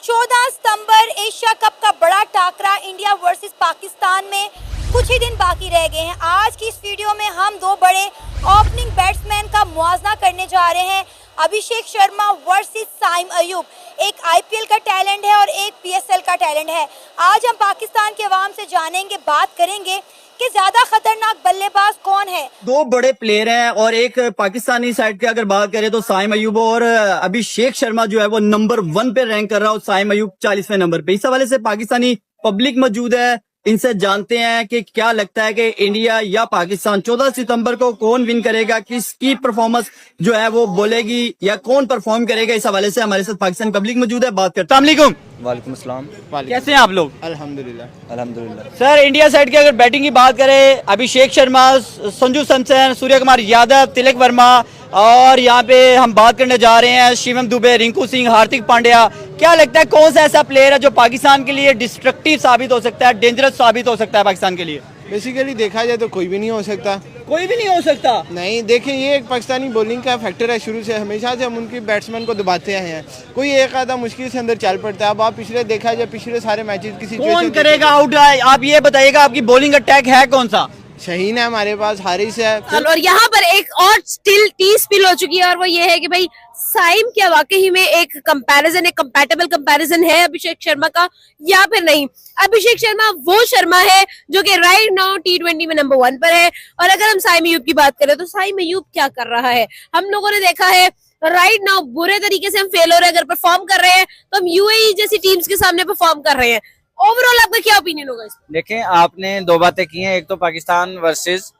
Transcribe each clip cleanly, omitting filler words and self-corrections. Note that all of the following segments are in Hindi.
14 सितंबर एशिया कप का बड़ा टाकरा इंडिया वर्सेस पाकिस्तान में कुछ ही दिन बाकी रह गए हैं। आज की इस वीडियो में हम दो बड़े ओपनिंग बैट्समैन का मुआवजा करने जा रहे हैं। अभिषेक शर्मा वर्सेस साइम अयूब। एक आईपीएल का टैलेंट है और एक पीएसएल का टैलेंट है। आज हम पाकिस्तान के अवाम से जानेंगे, बात करेंगे कि ज्यादा खतरनाक बल्लेबाज कौन है। दो बड़े प्लेयर हैं और एक पाकिस्तानी साइड की अगर बात करें तो साइम अयूब और अभिषेक शर्मा जो है वो नंबर 1 पे रैंक कर रहा है और साइम अयूब 40वें नंबर पे। इस हवाले से पाकिस्तानी पब्लिक मौजूद है, इनसे जानते हैं कि क्या लगता है कि इंडिया या पाकिस्तान 14 सितंबर को कौन विन करेगा, किसकी परफॉर्मेंस जो है वो बोलेगी या कौन परफॉर्म करेगा। इस हवाले से हमारे साथ पाकिस्तानी पब्लिक मौजूद है, बात करते हैं। वालेकुम अस्सलाम। कैसे हैं आप लोग? अल्हम्दुलिल्लाह अल्हम्दुलिल्लाह। सर, इंडिया साइड की अगर बैटिंग की बात करें, अभिषेक शर्मा, संजू सैमसन, सूर्य कुमार यादव, तिलक वर्मा और यहाँ पे हम बात करने जा रहे हैं शिवम दुबे, रिंकू सिंह, हार्दिक पांड्या। क्या लगता है कौन सा ऐसा प्लेयर है जो पाकिस्तान के लिए डिस्ट्रक्टिव साबित हो सकता है, डेंजरस साबित हो सकता है पाकिस्तान के लिए? बेसिकली देखा जाए तो कोई भी नहीं हो सकता। कोई भी नहीं हो सकता। नहीं, देखिए ये एक पाकिस्तानी बॉलिंग का फैक्टर है। शुरू से हमेशा से हम उनकी बैट्समैन को दबाते आए हैं। कोई एक आधा मुश्किल से अंदर चल पड़ता है। अब आप पिछले देखा जाए, पिछले सारे मैचेस किसी कौन करेगा आउट? आप ये बताइएगा, आपकी बॉलिंग अटैक है कौन सा? शहीन है हमारे पास, हारिस है। और यहाँ पर एक और स्टिल टी स्पिल हो चुकी है और वो ये है कि भाई साइम क्या वाकई में एक कंपैरिजन, एक कंपैटिबल कंपैरिजन है अभिषेक शर्मा का या फिर नहीं? अभिषेक शर्मा वो शर्मा है जो कि राइट नाउ T20 में नंबर 1 पर है। और अगर हम साइम अयूब की बात करें तो साइम अयूब क्या कर रहा है? हम लोगों ने देखा है राइट नाउ बुरे तरीके से हम फेल हो रहे हैं। अगर परफॉर्म कर रहे हैं तो हम यूएई जैसी टीम्स के सामने परफॉर्म कर रहे हैं। ओवरऑल आपका क्या ओपिनियन होगा इस? देखें, आपने दो बातें की हैं, एक तो पाकिस्तान वर्सेस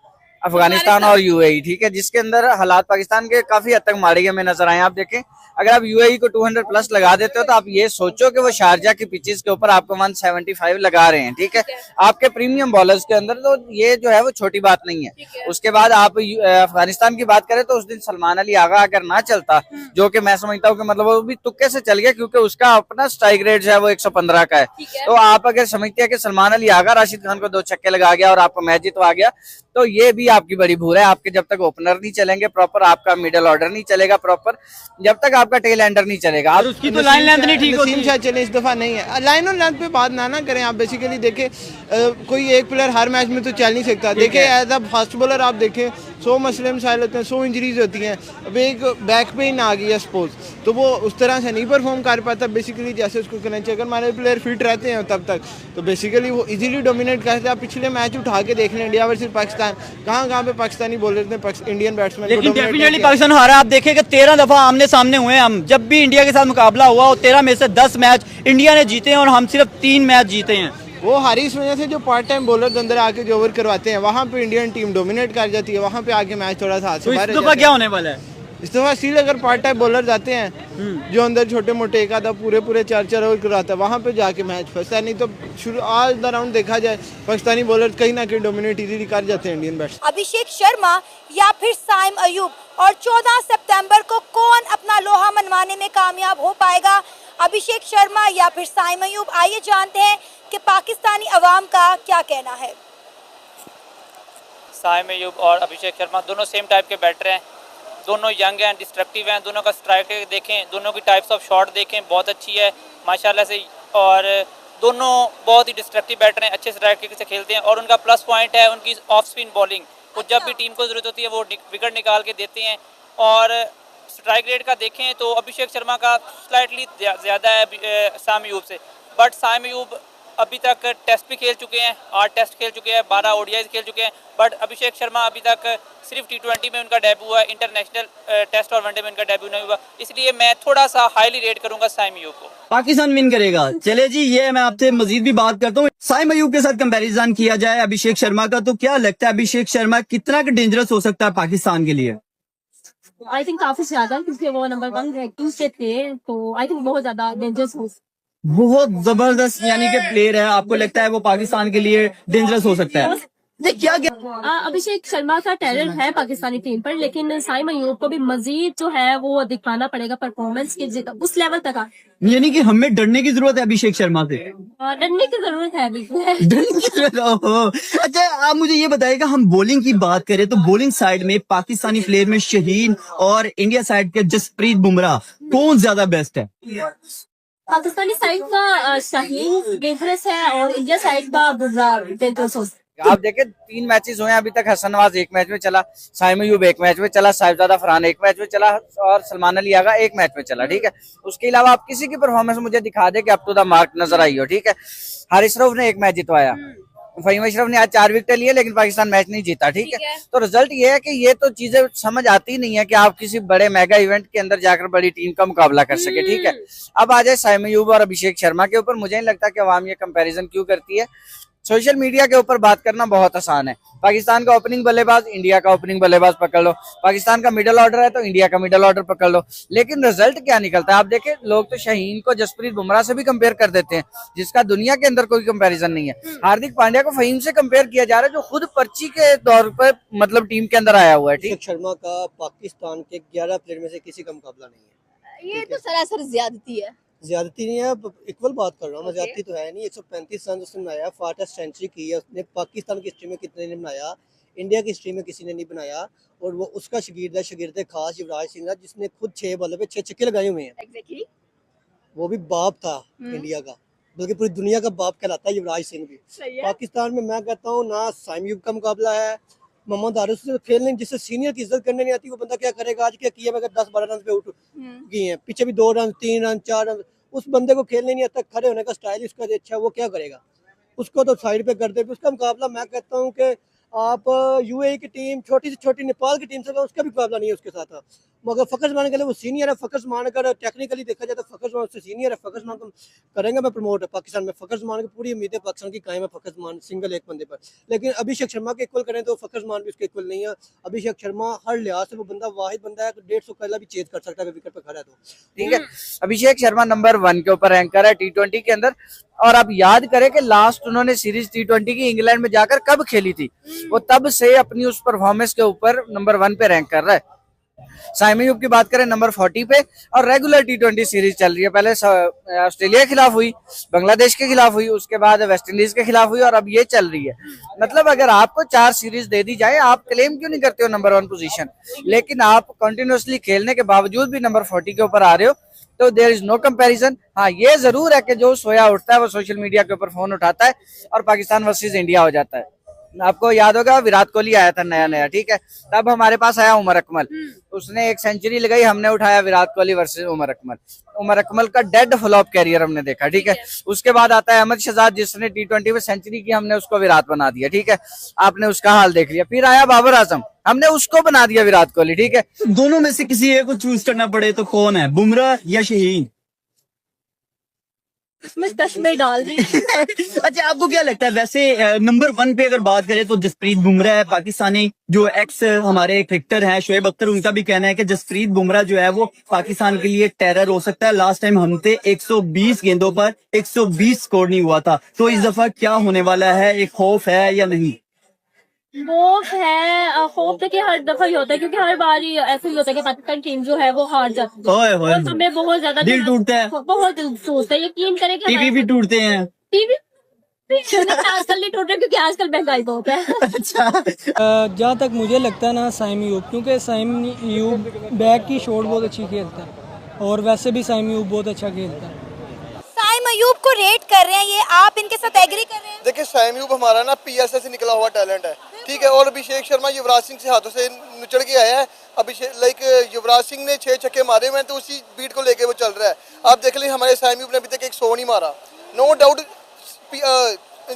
अफगानिस्तान और यूएई, ठीक है, जिसके अंदर हालात पाकिस्तान के काफी हद तक मारे हमें नजर आए। आप देखें, अगर आप यूएई को 200 प्लस लगा देते हो तो आप ये सोचो कि वो शारजा की पिचेस के ऊपर आपको 175 लगा रहे हैं, ठीक है, आपके प्रीमियम बॉलर्स के अंदर। तो ये जो है वो छोटी बात नहीं है। उसके बाद आप अफगानिस्तान की बात करें तो उस दिन सलमान अली आगा अगर ना चलता, जो कि मैं समझता हूँ कि मतलब वो भी तुक्के से चल गया क्योंकि उसका अपना स्ट्राइक रेट जो है वो 115 का है। तो आप अगर समझते हैं कि सलमान अली आगा राशिद खान को 2 छक्के लगा गया और आपका मैच जितवा गया, तो ये भी आपकी बड़ी भूल है। आपके जब तक ओपनर नहीं चलेंगे प्रॉपर, आपका मिडिल ऑर्डर नहीं चलेगा प्रॉपर, जब तक आपका टेल एंडर नहीं चलेगा, और उसकी तो लाइन लेंथ नहीं ठीक होती। शायद चले, इस दफा नहीं है। लाइन और लेंथ पे बात ना करें आप। बेसिकली देखें, कोई एक प्लेयर हर मैच में तो चल नहीं सकता। देखें, एज अ फास्ट बॉलर आप देखें 100 मसले मसाइल होते हैं, 100 इंजरीज होती हैं। अब एक बैक पेन आ गई है सपोज, तो वो उस तरह से नहीं परफॉर्म कर पाता बेसिकली जैसे उसको करना चाहिए। अगर हमारे प्लेयर फिट रहते हैं तब तक तो बेसिकली वो इजीली डोमिनेट करते हैं। आप पिछले मैच उठा के देख लें, इंडिया वर्सेस पाकिस्तान, कहाँ पे पाकिस्तानी बॉलर ने इंडियन बैट्समैन, लेकिन डेफिनेटली पाकिस्तान हारा। आप देखें कि 13 दफा आमने सामने हुए हम। जब भी इंडिया के साथ मुकाबला हुआ और 13 में से 10 मैच इंडिया ने जीते हैं और हम सिर्फ 3 मैच जीते हैं। वो हारिस वजह से जो पार्ट टाइम बॉलर अंदर आके जो ओवर करवाते हैं, वहाँ पे इंडियन टीम डोमिनेट कर जाती है। वहाँ पे आके मैच थोड़ा सा हाथ से बाहर इस दफा क्या होने वाला है? इस दफा स्टिल अगर पार्ट टाइम बॉलर जाते हैं जो अंदर छोटे मोटे एक आधा पूरे 4 ओवर करवाता है, वहाँ पे जाके मैच फंसता है। नहीं तो शुरू आज द राउंड देखा जाए पाकिस्तानी बॉलर कहीं ना कहीं डोमिनेट इजीली कर जाते हैं इंडियन बैट्समैन। अभिषेक शर्मा या फिर साइम अयूब, और 14 सितंबर को कौन अपना लोहा मनवाने में कामयाब हो पाएगा? अभिषेक शर्मा या फिर साइम अयूब? आइए जानते हैं कि पाकिस्तानी अवाम का क्या कहना है। साइम अयूब और अभिषेक शर्मा दोनों सेम टाइप के बैटर हैं, दोनों यंग हैं, डिस्ट्रक्टिव हैं। दोनों का स्ट्राइक रेट देखें, दोनों की टाइप्स ऑफ शॉट देखें, बहुत अच्छी है माशाल्लाह से। और दोनों बहुत ही डिस्ट्रक्टिव बैटर हैं, अच्छे स्ट्राइक रेट से खेलते हैं। और उनका प्लस पॉइंट है उनकी ऑफ स्पिन बॉलिंग। वो जब भी टीम को ज़रूरत होती है वो विकेट निकाल के देते हैं। और स्ट्राइक रेट का देखें तो अभिषेक शर्मा का स्लाइटली ज़्यादा है साइम अयूब से। बट साइम अयूब अभी तक टेस्ट भी खेल चुके हैं, 8 टेस्ट खेल चुके हैं, 12 ओडीआईज खेल चुके हैं। बट अभिषेक शर्मा अभी तक सिर्फ T20 में उनका डेब्यू हुआ है, इंटरनेशनल टेस्ट और वनडे में उनका डेब्यू नहीं हुआ। इसलिए मैं थोड़ा सा हाईली रेट करूंगा साइम अयूब को। पाकिस्तान विन करेगा। चले जी, ये मैं आपसे मजीद भी बात करता हूँ। साइम अयूब के साथ कंपैरिजन किया जाए अभिषेक शर्मा का, तो क्या लगता है अभिषेक शर्मा कितना डेंजरस हो सकता है पाकिस्तान के लिए? आई थिंक काफी ज्यादा, क्योंकि वो नंबर 1 रैंकिंग से थे, तो आई थिंक बहुत ज्यादा डेंजरस हो। बहुत जबरदस्त यानी कि प्लेयर है। आपको लगता है वो पाकिस्तान के लिए डेंजरस हो सकता है? क्या अभिषेक शर्मा का टैलेंट है पाकिस्तानी टीम पर, लेकिन साइम अयूब को भी मजीद जो है वो दिखाना पड़ेगा परफॉर्मेंस के उस लेवल तक। यानी कि हमें डरने की जरूरत है अभिषेक शर्मा से? डरने की जरूरत है बिल्कुल। डरने की जरूरत। ओहो। अच्छा, आप मुझे ये बताइएगा, हम बॉलिंग की बात करें तो बॉलिंग साइड में पाकिस्तानी प्लेयर में शहीन और इंडिया साइड के जसप्रीत बुमराह कौन ज्यादा बेस्ट है? पाकिस्तानी साइड का शाहीन डेंजरस है और इंडिया साइड का बुमराह डेंजरस हो। आप देखें 3 मैचेस हुए हैं अभी तक। हसन नवाज एक मैच में चला, साइम अयूब एक मैच में चला, साहिबजादा फरहान एक मैच में चला और सलमान अली आगा एक मैच में चला। ठीक है, उसके अलावा आप किसी की परफॉर्मेंस मुझे दिखा दे कि अप टू द मार्क नजर आई हो। ठीक है, हारिस रऊफ ने एक मैच जितवाया, फहीम अशरफ ने आज 4 विकेट लिए लेकिन पाकिस्तान मैच नहीं जीता। ठीक है, तो रिजल्ट ये है कि ये तो चीजें समझ आती नहीं है कि आप किसी बड़े मेगा इवेंट के अंदर जाकर बड़ी टीम का मुकाबला कर सके। ठीक है, अब आ जाए साइम अयूब और अभिषेक शर्मा के ऊपर। मुझे नहीं लगता कि अवाम ये कंपैरिजन क्यों करती है। सोशल मीडिया के ऊपर बात करना बहुत आसान है। पाकिस्तान का ओपनिंग बल्लेबाज, इंडिया का ओपनिंग बल्लेबाज पकड़ लो, पाकिस्तान का मिडिल ऑर्डर है तो इंडिया का मिडिल ऑर्डर पकड़ लो, लेकिन रिजल्ट क्या निकलता है आप देखें। लोग तो शाहीन को जसप्रीत बुमराह से भी कंपेयर कर देते हैं, जिसका दुनिया के अंदर कोई कंपैरिजन नहीं है। हार्दिक पांड्या को फहीम से कंपेयर किया जा रहा है, जो खुद पर्ची के तौर पर मतलब टीम के अंदर आया हुआ है। ठीक, शर्मा का पाकिस्तान के 11 प्लेयर में से किसी का मुकाबला नहीं है। ये तो सरासर ज्यादती है। ज्यादती नहीं है, इक्वल बात कर रहा हूँ मैं, ज्यादती तो है नहीं। 135 रन उसने बनाया, फास्टेस्ट सेंचुरी की है उसने। पाकिस्तान की हिस्ट्री में कितने ने बनाया, इंडिया की हिस्ट्री में किसी ने नहीं बनाया। और वो उसका शागिर्द खास युवराज सिंह, जिसने खुद 6 बल्ले पे 6 छक्के लगाए हुए हैं। एग्जैक्टली, वो भी बाप था इंडिया का, बल्कि पूरी दुनिया का बाप कहलाता है युवराज सिंह भी। पाकिस्तान में मैं कहता हूँ ना साइम अयूब का मुकाबला है, मोहम्मद आरिफ से खेलने, जिससे सीनियर की इज्जत करने नहीं आती, वो बंदा क्या करेगा। आज क्या किया, मगर 10-12 रन पे उठ गए हैं, पीछे भी 2 रन 3 रन 4 रन। उस बंदे को खेलने नहीं आता, खड़े होने का स्टाइल उसका अच्छा, वो क्या करेगा। उसको तो साइड पे कर दे। उसका मुकाबला मैं कहता हूँ कि आप यूएई की टीम, छोटी से छोटी नेपाल की टीम से, उसका भी मुकाबला नहीं है उसके साथ। मगर फ़खर जमान के लिए वो सीनियर है। फ़खर जमान अगर टेक्निकली देखा जाए तो फ़खर जमान उससे सीनियर है। फ़खर जमान को करेंगे मैं प्रमोट पाकिस्तान में। फ़खर जमान की पूरी उम्मीदें पाकिस्तान की कायम है, फ़खर जमान सिंगल एक बंदे पर। लेकिन अभिषेक शर्मा के इक्वल करें तो फ़खर जमान भी उसके इक्वल नहीं है। अभिषेक शर्मा हर लिहाज से वो बंदा वाहिद बंदा है, तो 150 कला भी चेज कर सकता है विकेट पर खड़ा है तो। ठीक है, अभिषेक शर्मा नंबर 1 के ऊपर रैंकर है T20 के अंदर। और आप याद करें कि लास्ट उन्होंने सीरीज T20 की इंग्लैंड में जाकर कब खेली थी, वो तब से अपनी उस परफॉर्मेंस के ऊपर नंबर 1 पे रैंक कर रहा है। साइम अयूब की बात करें नंबर 40 पे, और रेगुलर T20 सीरीज चल रही है। पहले ऑस्ट्रेलिया के खिलाफ हुई, बांग्लादेश के खिलाफ हुई, उसके बाद वेस्ट इंडीज के खिलाफ हुई और अब ये चल रही है। मतलब अगर आपको 4 सीरीज दे दी जाए, आप क्लेम क्यों नहीं करते हो नंबर 1 पोजीशन, लेकिन आप कंटिन्यूसली खेलने के बावजूद भी नंबर 40 के ऊपर आ रहे हो, तो देयर इज नो कंपैरिजन। हाँ, ये जरूर है कि जो सोया उठता है वो सोशल मीडिया के ऊपर फोन उठाता है और पाकिस्तान वर्सेस इंडिया हो जाता है। आपको याद होगा विराट कोहली आया था नया नया, ठीक है, तब हमारे पास आया उमर अकमल, उसने एक सेंचुरी लगाई, हमने उठाया विराट कोहली वर्सेस उमर अकमल। उमर अकमल का डेड फ्लॉप कैरियर हमने देखा, ठीक है। उसके बाद आता है अहमद शहजाद, जिसने T20 में सेंचुरी की, हमने उसको विराट बना दिया, ठीक है, आपने उसका हाल देख लिया। फिर आया बाबर आजम, हमने उसको बना दिया विराट कोहली, ठीक है। दोनों में से किसी एक को चूज करना पड़े तो कौन है, बुमराह या शाहीन? मैं टच में डाल दी। अच्छा, आपको क्या लगता है वैसे नंबर 1 पे अगर बात करें तो जसप्रीत बुमराह है, पाकिस्तानी जो एक्स हमारे क्रिकेटर हैं शोएब अख्तर, उनका भी कहना है कि जसप्रीत बुमराह जो है वो पाकिस्तान के लिए टेरर हो सकता है। लास्ट टाइम हम थे 120 गेंदों पर 120 स्कोर नहीं हुआ था, तो इस दफा क्या होने वाला है, एक खौफ है या नहीं? खौफ है, खौफ देखिए हर दफा ही होता है, क्योंकि हर बार ही ऐसा ही होता है कि पाकिस्तान टीम जो है वो हार जाती है ओए होए, और हमें बहुत ज्यादा दिल टूटता है, बहुत दिल सोचता है। यकीन करें कि टीवी भी टूटते हैं। टीवी आजकल नहीं टूट रहे क्योंकि आजकल महंगाई बहुत है। अच्छा, जहाँ तक मुझे लगता है ना साइम अयूब, क्योंकि साइम अयूब बैक की शॉट बहुत अच्छी खेलता है और वैसे भी साइम अयूब बहुत अच्छा खेलता है। साइम अयूब को रेट कर रहे हैं, ये आप इनके साथ एग्री कर रहे हैं? देखिए साइम अयूब हमारा ना PSL से निकला हुआ टैलेंट है, ठीक है, और अभिषेक शर्मा युवराज सिंह से हाथों से निचड़ के आया है। अभिषेक युवराज सिंह ने 6 छक्के मारे हुए हैं, तो उसी बीट को लेके वो चल रहा है। आप देख लें हमारे साइम अयूब ने अभी तक एक 100 नहीं मारा। नो डाउट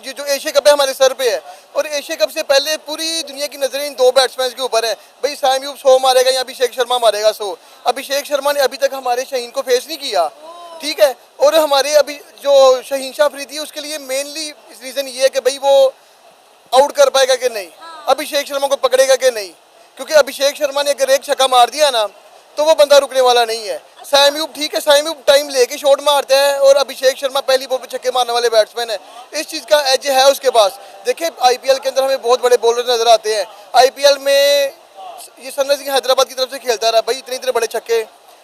जो एशिया कप है हमारे सर पे है, और एशिया कप से पहले पूरी दुनिया की नजरें इन 2 बैट्समैन के ऊपर है। भाई साइम अयूब 100 मारेगा या अभिषेक शर्मा मारेगा 100। अभिषेक शर्मा ने अभी तक हमारे शाहीन को फेस नहीं किया, ठीक है, और हमारे अभी जो शाहीन शाह अफरीदी है उसके लिए मेनली रीज़न ये है कि भाई वो आउट कर पाएगा कि नहीं, अभिषेक शर्मा को पकड़ेगा कि नहीं, क्योंकि अभिषेक शर्मा ने अगर एक छक्का मार दिया ना तो वो बंदा रुकने वाला नहीं है। साइम अयूब ठीक है, साइम अयूब टाइम लेके शॉट मारता है, और अभिषेक शर्मा पहली बॉल पे छक्के मारने वाले बैट्समैन है। इस चीज़ का एज है उसके पास। देखिए IPL के अंदर हमें बहुत बड़े बॉलर नजर आते हैं। IPL में ये सनराइजर्स हैदराबाद की तरफ से खेलता रहा भाई, इतने बड़े छक्के,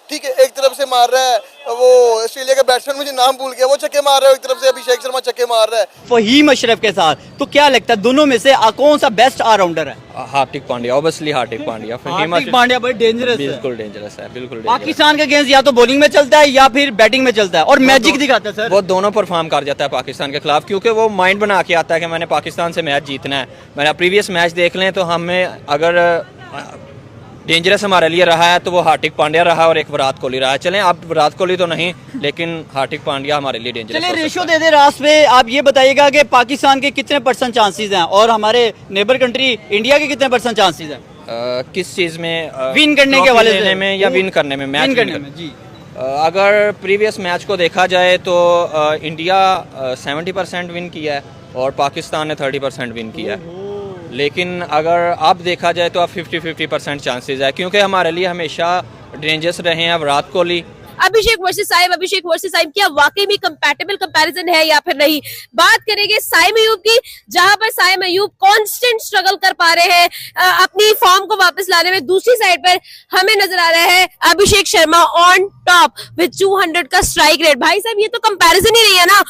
ठीक है, एक तरफ से मार रहा है, वो ऑस्ट्रेलिया का बैट्समैन, मुझे नाम भूल गया, वो छक्के मार रहा है, एक तरफ से अभिषेक शर्मा छक्के मार रहा है। फहीम अशरफ के साथ, तो क्या लगता है दोनों में से कौन सा बेस्ट ऑलराउंडर है? हार्दिक पांड्या, ऑब्वियसली हार्दिक पांड्या। हार्दिक पांड्या बड़ी डेंजरस है, बिल्कुल डेंजरस है, बिल्कुल dangerous। पाकिस्तान के अगेंस्ट या तो बॉलिंग में चलता है या फिर बैटिंग में चलता है और मैजिक दिखाता है सर। वो दोनों परफॉर्म कर जाता है पाकिस्तान के खिलाफ, क्योंकि वो माइंड बना के आता है कि मैंने पाकिस्तान से मैच जीतना है। मैंने प्रीवियस मैच देख लें तो हमें अगर डेंजरस हमारे लिए रहा है तो वो हार्दिक पांड्या रहा और एक विराट कोहली रहा है। चलें अब विराट कोहली तो नहीं, लेकिन हार्दिक पांड्या हमारे लिए डेंजरस। चलिए रेशो दे दे रास पे, आप ये बताइएगा कि पाकिस्तान के कितने % चांसेस हैं और हमारे नेबर कंट्री इंडिया के कितने % चांसेस हैं किस चीज में? विन करने के हवाले से में या विन करने में? मैच विन करने में जी। अगर प्रीवियस मैच को देखा जाए तो इंडिया 70% विन किया है और पाकिस्तान ने 30% विन किया है। लेकिन अगर अब देखा जाए तो अब 50-50% चांसेस है, क्योंकि हमारे लिए हमेशा डेंजरस रहे हैं विराट कोहली। अभिषेक वर्सेस साइम, क्या वाकई में कंपैटिबल कंपैरिजन है या फिर नहीं? बात करेंगे साइम अयूब की, जहां पर साइम अयूब कांस्टेंट स्ट्रगल कर पा रहे हैं अपनी फॉर्म को वापस लाने में। दूसरी साइड पर हमें नजर आ रहा है Abhishek Sharma on top with 200 का स्ट्राइक रेट। भाई साहब ये तो कंपैरिजन ही नहीं है ना,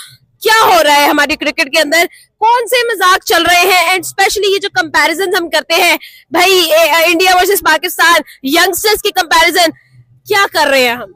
क्या हो रहा है हमारी क्रिकेट के अंदर? कौन से मजाक चल रहे हैं? एंड स्पेशली ये जो कंपैरिजन हम करते हैं भाई, इंडिया वर्सेस पाकिस्तान, यंगस्टर्स की कंपैरिजन, क्या कर रहे हैं हम?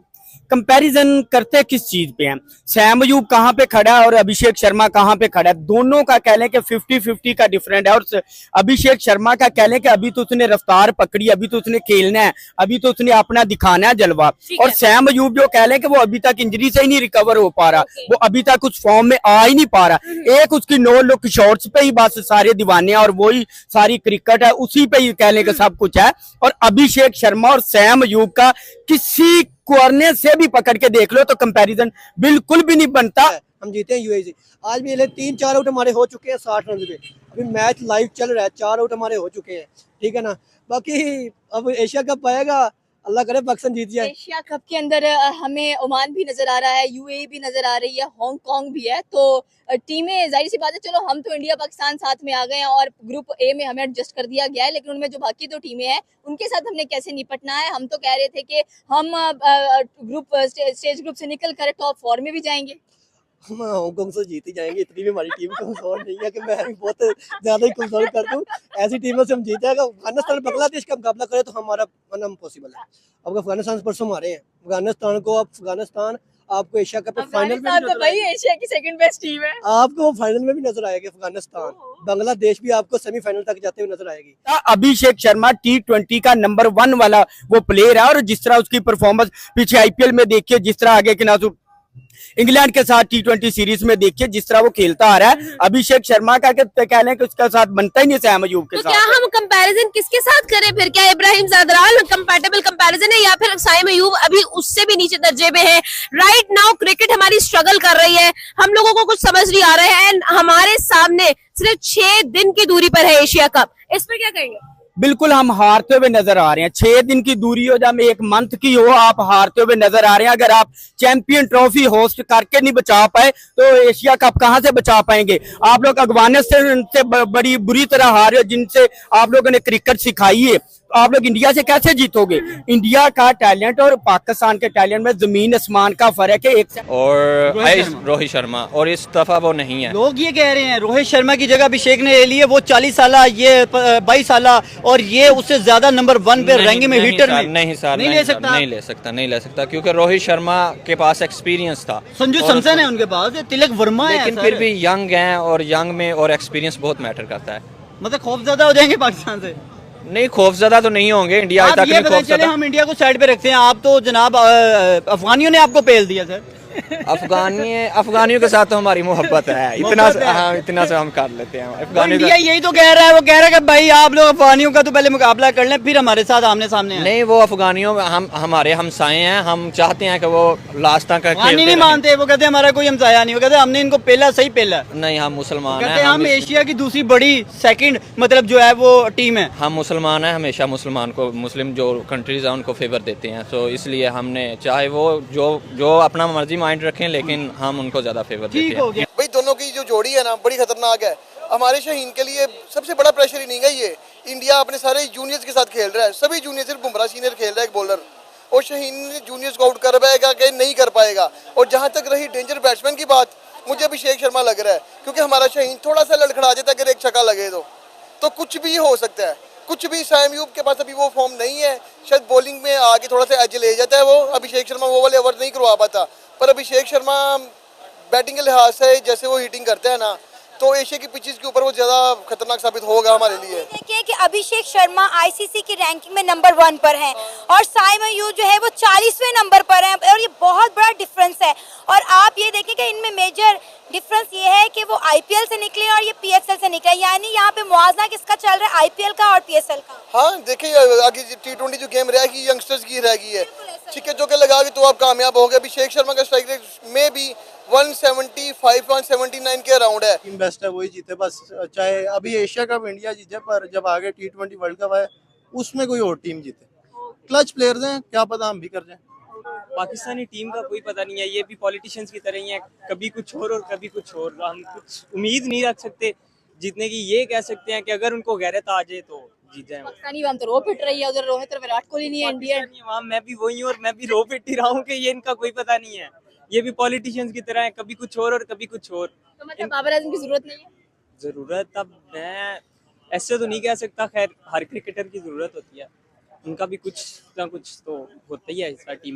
कंपैरिजन करते किस चीज पे हैं? सैम अयूब कहाँ पे खड़ा है और अभिषेक शर्मा कहाँ पे खड़ा है? दोनों का कह लें कि 50-50 का डिफरेंट है। और अभिषेक शर्मा का कह लें कि अभी तो उसने रफ्तार पकड़ी, अभी तो उसने खेलना है, अभी तो उसने अपना दिखाना है जलवा। और सैम अयूब जो कह लें कि वो अभी तक इंजरी से ही नहीं रिकवर हो पा रहा, वो अभी तक उस फॉर्म में आ ही नहीं पा रहा। एक उसकी नो लुक शॉट्स पे ही बस सारे दीवाने और वही सारी क्रिकेट है, उसी पे ही कह लें कि सब कुछ है। और अभिषेक शर्मा और सैम अयूब का किसी कोने से भी पकड़ के देख लो तो कंपैरिजन बिल्कुल भी नहीं बनता। हम जीते हैं यूएई से, आज भी 3-4 आउट हमारे हो चुके हैं 60 रन पे। अभी मैच लाइव चल रहा है, 4 आउट हमारे हो चुके हैं, ठीक है ना। बाकी अब एशिया कप आएगा, अल्लाह करे पाकिस्तान जीत जाए। एशिया कप के अंदर हमें ओमान भी नजर आ रहा है, यूएई भी नजर आ रही है, हांगकांग भी है। तो टीमें जाहिर सी बात है, चलो हम तो इंडिया पाकिस्तान साथ में आ गए हैं और ग्रुप ए में हमें एडजस्ट कर दिया गया है, लेकिन उनमें जो बाकी 2 टीमें हैं उनके साथ हमने कैसे निपटना है? हम तो कह रहे थे कि हम स्टेज ग्रुप से निकल कर टॉप 4 में भी जाएंगे। हम हांगकांग से जीत ही जाएंगे, इतनी भी हमारी टीम कमजोर नहीं है कि मैं भी बहुत ज्यादा ही कमजोर कर दूं। ऐसी टीमों से हम जीते हैं। अफगानिस्तान बांग्लादेश का मुकाबला करे तो हमारा पॉसिबल है। अब अफगानिस्तान परसों मारे हैं अफगानिस्तान आपको एशिया कप फाइनल में तो भाई एशिया की सेकंड बेस्ट टीम है, आपको फाइनल में भी नजर आएगी। अफगानिस्तान, बांग्लादेश भी आपको सेमीफाइनल तक जाते हुए नजर आएगी। अभिषेक शर्मा T20 का नंबर 1 वाला वो प्लेयर है और जिस तरह उसकी परफॉर्मेंस पीछे IPL में देखिए, जिस तरह आगे के नाजुक इंग्लैंड के साथ T20 सीरीज में देखिए जिस तरह वो खेलता आ रहा है। अभिषेक शर्मा का कह लें कि उसका साथ बनता ही नहीं सैम अयूब के तो साथ। क्या हम कंपैरिजन किसके साथ करें फिर? क्या इब्राहिम ज़ादराल कंपैटिबल कंपैरिजन है या फिर साइम अयूब अभी उससे भी नीचे दर्जे में है? राइट नाउ क्रिकेट हमारी स्ट्रगल कर रही है, हम लोगों को कुछ समझ नहीं आ रहा है एंड हमारे सामने सिर्फ 6 दिन की दूरी पर है एशिया कप। इस पर क्या कहेंगे? बिल्कुल हम हारते हुए नजर आ रहे हैं। 6 दिन की दूरी हो या 1 मंथ की हो, आप हारते हुए नजर आ रहे हैं। अगर आप चैंपियन ट्रॉफी होस्ट करके नहीं बचा पाए तो एशिया कप कहां से बचा पाएंगे? आप लोग अफगानिस्तान से बड़ी बुरी तरह हारे हो, जिनसे आप लोगों ने क्रिकेट सिखाई है। आप लोग इंडिया से कैसे जीतोगे? इंडिया का टैलेंट और पाकिस्तान के टैलेंट में जमीन आसमान का फर्क है। और रोहित शर्मा, और इस दफा वो नहीं है। लोग ये कह रहे हैं रोहित शर्मा की जगह अभिषेक ने ले ली है, वो 40 साल, ये 22 साल और ये उससे ज्यादा नंबर 1 पे रैंकिंग में हिटर में नहीं ले सकता क्योंकि रोहित शर्मा के पास एक्सपीरियंस था। संजू सैमसन है उनके पास, तिलक वर्मा है, लेकिन फिर भी यंग है और यंग में और एक्सपीरियंस बहुत मैटर करता है। मतलब खौफजदा हो जाएंगे पाकिस्तान से? नहीं, खौफजदा तो नहीं होंगे। इंडिया आप ये बताइए, चले हम इंडिया को साइड पे रखते हैं, आप तो जनाब अफगानियों ने आपको पेल दिया सर। अफगानियों के साथ तो हमारी मोहब्बत है, इतना से हम कर लेते हैं। इंडिया यही तो कह रहा है, वो कह रहा है कि भाई आप लोग अफगानियों का तो पहले मुकाबला कर लें फिर हमारे साथ आमने सामने हैं। नहीं, वो अफगानियों में हमारे हमसाए हैं, हम चाहते हैं कि वो लास्ट तक नहीं मानते, वो कहते हैं हमारा कोई हमसाया नहीं, वो कहते हैं हमने इनको पहला सही पहला। नहीं, हम मुसलमान हैं, हम एशिया की दूसरी बड़ी सेकंड मतलब जो है वो टीम है। हम मुसलमान हैं, हमेशा मुस्लिम जो कंट्रीज है उनको फेवर देते हैं। तो इसलिए हमने चाहे वो जो अपना मर्जी माइंड रखें, लेकिन हम उनको ज्यादा फेवर देते हैं। भाई दोनों की जो जोड़ी है ना बड़ी खतरनाक है। हमारे शाहीन के लिए सबसे बड़ा प्रेशर ही नहीं है ये। इंडिया अपने सारे जूनियर्स के साथ खेल रहा है, सभी जूनियर, सिर्फ बुमराह सीनियर खेल रहा है, एक बॉलर। और शाहीन जूनियर्स को आउट कर पाएगा कि नहीं कर पाएगा। और जहाँ तक रही डेंजर बैट्समैन की बात, मुझे अभिषेक शर्मा लग रहा है, क्योंकि हमारा शाहीन थोड़ा सा लड़खड़ा जाता है, अगर एक छक्का लगे तो कुछ भी हो सकता है, कुछ भी। साइम अयूब के पास अभी वो फॉर्म नहीं है, शायद बॉलिंग में आगे थोड़ा सा एज ले जाता है वो, अभिषेक शर्मा वो वाले ओवर नहीं करवा पाता। पर अभिषेक शर्मा बैटिंग के लिहाज से जैसे वो हिटिंग करता है ना, तो एशिया की पिचेस के ऊपर वो ज़्यादा खतरनाक साबित होगा हमारे लिए। देखिए कि अभिषेक शर्मा आईसीसी की रैंकिंग में नंबर 1 पर हैं और साइम अयूब जो है वो 40वें नंबर पर हैं, और ये बहुत बड़ा डिफरेंस है। और आप ये देखें कि इनमें मेजर डिफरेंस ये है कि वो आईपीएल से निकले और ये पीएसएल से निकले, यानी यहाँ पे मुआवजा किसका चल रहा है, आईपीएल का और पीएसएल का। हाँ देखिए, आगे T20 जो गेम रहेगी यंगस्टर्स की रहेगी है, छिक्के चौके लगा के तो आप कामयाब हो गए। अभिषेक शर्मा का स्ट्राइक रेट में भी 175 179 के अराउंड है। टीम बेस्ट है वही जीते बस, चाहे अभी एशिया कप इंडिया जीते, पर जब आगे T20 वर्ल्ड कप है उसमें कोई और टीम जीते। क्लच प्लेयर्स हैं, क्या पता हम भी कर जाएं। पाकिस्तानी टीम का कोई पता नहीं है, ये भी पॉलिटिशियंस की तरह ही है, कभी कुछ और कभी कुछ और। हम कुछ उम्मीद नहीं रख सकते जीतने की। ये कह सकते हैं कि अगर उनको गैरत आ जाए तो जीत जाए। पाकिस्तानी वन तो रो पिट रही है, उधर रोहित और विराट कोहली नहीं है इंडिया। वहाँ मैं भी वही हूँ और मैं भी रो पिट ही रहा हूँ कि ये इनका कोई पता नहीं है। ये भी पॉलिटिशियंस की तरह है, कभी कुछ और कभी कुछ और। तो मतलब बाबर आजम की जरूरत नहीं है। जरूरत अब मैं ऐसे तो नहीं कह सकता, खैर हर क्रिकेटर की जरूरत होती है, उनका भी कुछ ना कुछ तो होता ही है इसका टीम।